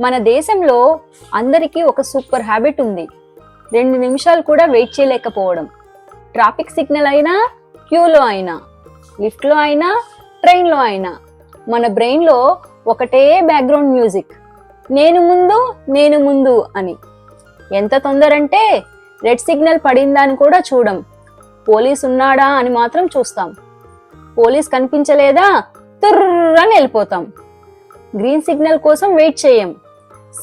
మన దేశంలో అందరికీ ఒక సూపర్ హ్యాబిట్ ఉంది. 2 నిమిషాలు కూడా వెయిట్ చేయలేకపోవడం. ట్రాఫిక్ సిగ్నల్ అయినా, క్యూలో అయినా, లిఫ్ట్లో అయినా, ట్రైన్లో అయినా మన బ్రెయిన్లో ఒకటే బ్యాక్గ్రౌండ్ మ్యూజిక్, నేను ముందు అని. ఎంత తొందరంటే రెడ్ సిగ్నల్ పడిందా అని కూడా చూడం. పోలీస్ ఉన్నాడా అని మాత్రం చూస్తాం. పోలీస్ కనిపించలేదా తుర్రని వెళ్ళిపోతాం. గ్రీన్ సిగ్నల్ కోసం వెయిట్ చేయం.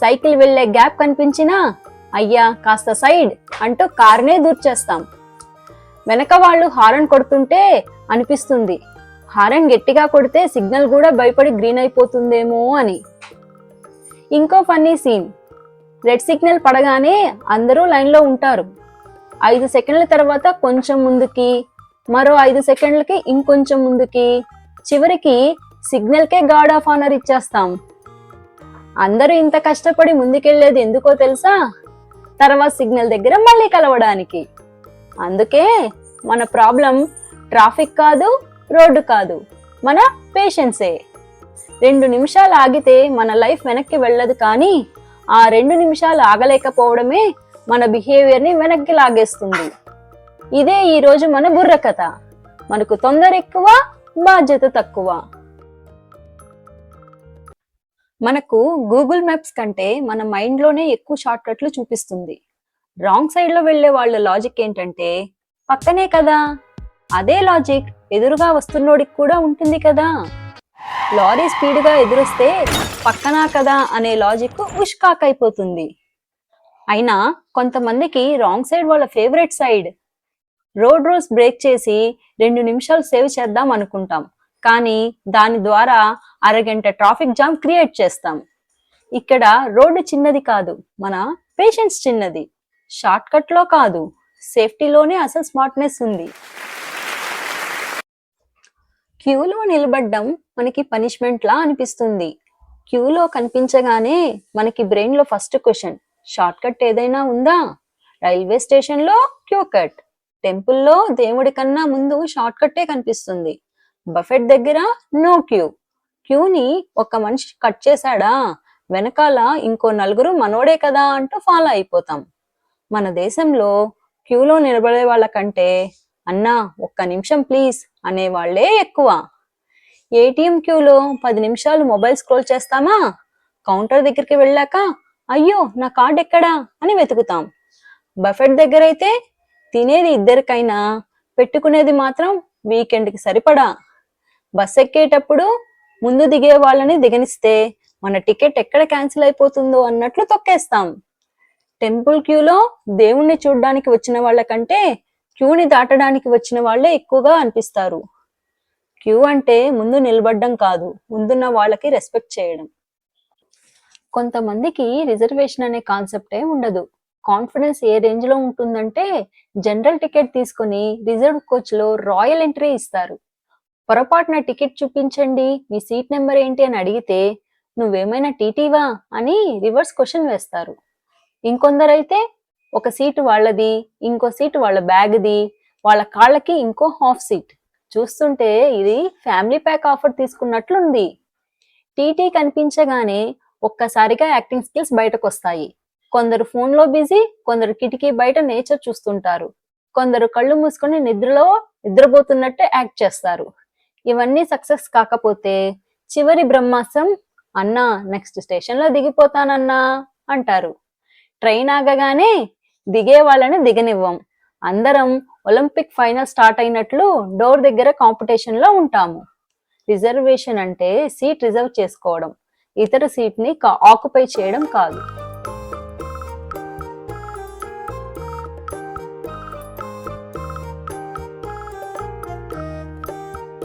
సైకిల్ వెళ్లే గ్యాప్ కనిపించినా అయ్యా కాస్త సైడ్ అంటూ కార్నే దూర్చేస్తాం. వెనక వాళ్ళు హారన్ కొడుతుంటే అనిపిస్తుంది హారన్ గట్టిగా కొడితే సిగ్నల్ కూడా భయపడి గ్రీన్ అయిపోతుందేమో అని. ఇంకో ఫన్నీ సీన్, రెడ్ సిగ్నల్ పడగానే అందరూ లైన్లో ఉంటారు. 5 సెకండ్ల తర్వాత కొంచెం ముందుకి, మరో 5 సెకండ్లకి ఇంకొంచెం ముందుకి, చివరికి సిగ్నల్కే గార్డ్ ఆఫ్ ఆనర్ ఇచ్చేస్తాం. అందరూ ఇంత కష్టపడి ముందుకెళ్లేది ఎందుకో తెలుసా? తర్వాత సిగ్నల్ దగ్గర మళ్ళీ కలవడానికి. అందుకే మన ప్రాబ్లం ట్రాఫిక్ కాదు, రోడ్డు కాదు, మన పేషెన్సే. 2 నిమిషాలు ఆగితే మన లైఫ్ వెనక్కి వెళ్ళదు, కానీ ఆ 2 నిమిషాలు ఆగలేకపోవడమే మన బిహేవియర్ని వెనక్కి లాగేస్తుంది. ఇదే ఈరోజు మన బుర్ర కథ. మనకు తొందర ఎక్కువ, బాధ్యత తక్కువ. మనకు గూగుల్ మ్యాప్స్ కంటే మన మైండ్లోనే ఎక్కువ షార్ట్ కట్లు చూపిస్తుంది. రాంగ్ సైడ్లో వెళ్లే వాళ్ళ లాజిక్ ఏంటంటే పక్కనే కదా, అదే లాజిక్ ఎదురుగా వస్తున్నోడికి కూడా ఉంటుంది కదా. లారీ స్పీడ్గా ఎదురొస్తే పక్కనా కదా అనే లాజిక్ ఉష్కాక్ అయిపోతుంది. అయినా కొంతమందికి రాంగ్ సైడ్ వాళ్ళ favourite side. Road rules break చేసి 2 నిమిషాలు సేవ్ చేద్దాం అనుకుంటాం, కానీ దాని ద్వారా అరగంట ట్రాఫిక్ జామ్ క్రియేట్ చేస్తాం. ఇక్కడ రోడ్డు చిన్నది కాదు, మన పేషెన్స్ చిన్నది. షార్ట్ కట్ లో కాదు, సేఫ్టీలోనే అసలు స్మార్ట్నెస్ ఉంది. క్యూలో నిలబడ్డం మనకి పనిష్మెంట్ లా అనిపిస్తుంది. క్యూలో కనిపించగానే మనకి బ్రెయిన్ లో ఫస్ట్ క్వశ్చన్, షార్ట్ కట్ ఏదైనా ఉందా? రైల్వే స్టేషన్ లో క్యూ కట్, టెంపుల్లో దేవుడి కన్నా ముందు షార్ట్ కట్టే కనిపిస్తుంది. బఫెట్ దగ్గర నో క్యూ. క్యూని ఒక మనిషి కట్ చేశాడా, వెనకాల ఇంకో 4 మనోడే కదా అంటూ ఫాలో అయిపోతాం. మన దేశంలో క్యూలో నిలబడే వాళ్ళ కంటే అన్నా ఒక్క నిమిషం ప్లీజ్ అనేవాళ్లే ఎక్కువ. ఏటీఎం క్యూలో 10 నిమిషాలు మొబైల్ స్క్రోల్ చేస్తామా, కౌంటర్ దగ్గరికి వెళ్ళాక అయ్యో నా కార్డ్ ఎక్కడా అని వెతుకుతాం. బఫెట్ దగ్గర అయితే తినేది ఇద్దరికైనా, పెట్టుకునేది మాత్రం వీకెండ్కి సరిపడా. బస్ ఎక్కేటప్పుడు ముందు దిగే వాళ్ళని దిగనిస్తే మన టికెట్ ఎక్కడ క్యాన్సిల్ అయిపోతుందో అన్నట్లు తొక్కేస్తాం. టెంపుల్ క్యూలో దేవుణ్ణి చూడ్డానికి వచ్చిన వాళ్ళ కంటే క్యూని దాటడానికి వచ్చిన వాళ్ళే ఎక్కువగా అనిపిస్తారు. క్యూ అంటే ముందు నిలబడ్డం కాదు, ముందున్న వాళ్ళకి రెస్పెక్ట్ చేయడం. కొంతమందికి రిజర్వేషన్ అనే కాన్సెప్టే ఉండదు. కాన్ఫిడెన్స్ ఏ రేంజ్ లో ఉంటుందంటే జనరల్ టికెట్ తీసుకుని రిజర్వ్ కోచ్ లో రాయల్ ఎంట్రీ ఇస్తారు. పొరపాటున టికెట్ చూపించండి, మీ సీట్ నెంబర్ ఏంటి అని అడిగితే నువ్వేమైనా టీటీవా అని రివర్స్ క్వశ్చన్ వేస్తారు. ఇంకొందరైతే ఒక సీటు వాళ్ళది, ఇంకో సీటు వాళ్ళ బ్యాగ్ది, వాళ్ళ కాళ్ళకి ఇంకో హాఫ్ సీట్. చూస్తుంటే ఇది ఫ్యామిలీ ప్యాక్ ఆఫర్ తీసుకున్నట్లుంది. టీటీ కనిపించగానే ఒక్కసారిగా యాక్టింగ్ స్కిల్స్ బయటకు వస్తాయి. కొందరు ఫోన్లో బిజీ, కొందరు కిటికీ బయట నేచర్ చూస్తుంటారు, కొందరు కళ్ళు మూసుకొని నిద్రపోతున్నట్టే యాక్ట్ చేస్తారు. ఇవన్నీ సక్సెస్ కాకపోతే చివరి బ్రహ్మాస్త్రం, అన్నా నెక్స్ట్ స్టేషన్ లో దిగిపోతానన్నా అంటారు. ట్రైన్ ఆగగానే దిగే వాళ్ళని దిగనివ్వం. అందరం ఒలింపిక్ ఫైనల్ స్టార్ట్ అయినట్లు డోర్ దగ్గర కాంపిటీషన్ లో ఉంటాము. రిజర్వేషన్ అంటే సీట్ రిజర్వ్ చేసుకోవడం, ఇతర సీట్ ని ఆక్యుపై చేయడం కాదు.